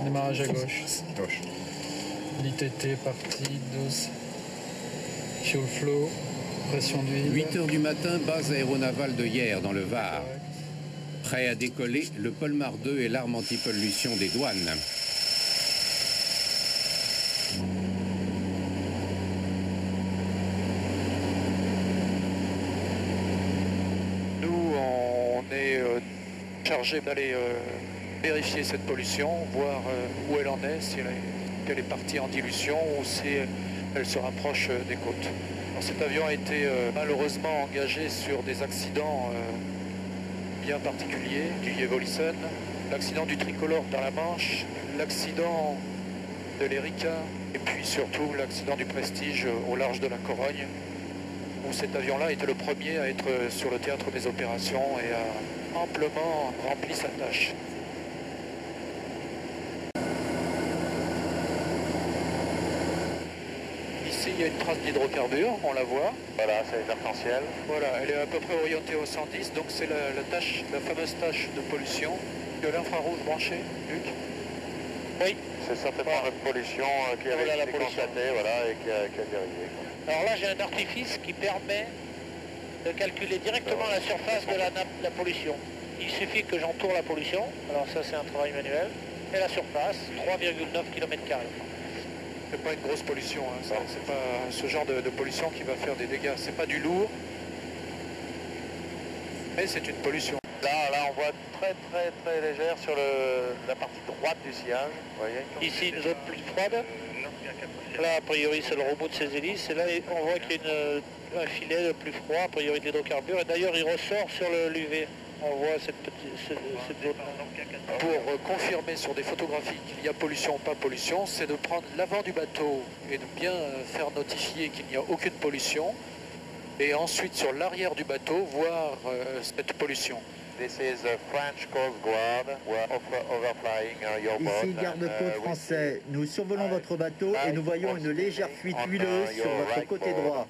Démarrage à gauche. Gauche. L'ITT partie 12. Fuel flow, pression d'huile. 8 heures du matin, base aéronavale de Hyères, dans le Var. Correct. Prêt à décoller, le Polmar 2 et l'arme anti-pollution des douanes. Nous, on est chargé d'aller vérifier cette pollution, voir où elle en est, si elle est partie en dilution ou si elle se rapproche des côtes. Alors, cet avion a été malheureusement engagé sur des accidents bien particuliers, du Evolution, l'accident du Tricolore dans la Manche, l'accident de l'Erika et puis surtout l'accident du Prestige au large de la Corogne, où cet avion-là était le premier à être sur le théâtre des opérations et a amplement rempli sa tâche. Ici, il y a une trace d'hydrocarbures, on la voit. Voilà, c'est les arcs-en-ciel. Voilà, elle est à peu près orientée au 110, donc c'est la fameuse tache de pollution. De l'infrarouge branché, Luc? Oui, c'est certainement la pollution qui avait été constatée, voilà, et qui a dérivé. Alors là, j'ai un artifice qui permet de calculer directement la surface de la pollution. Il suffit que j'entoure la pollution, alors ça c'est un travail manuel, et la surface, 3,9 km². C'est pas une grosse pollution, hein. C'est pas ce genre de pollution qui va faire des dégâts. C'est pas du lourd, mais c'est une pollution. Là, on voit très légère sur la partie droite du sillage. Vous voyez. Ici, une zone plus froide. Là, a priori, c'est le robot de ses hélices. Et là, on voit qu'il y a un filet de plus froid, a priori d'hydrocarbures. Et d'ailleurs, il ressort sur l'UV. On voit cette zone. Pour confirmer sur des photographies qu'il y a pollution ou pas pollution, c'est de prendre l'avant du bateau et de bien faire notifier qu'il n'y a aucune pollution. Et ensuite, sur l'arrière du bateau, voir cette pollution. This is a French Coast Guard. We're overflying your boat. Ici, garde-côte français. Nous survolons votre bateau et nous voyons une légère fuite huileuse sur votre côté droit.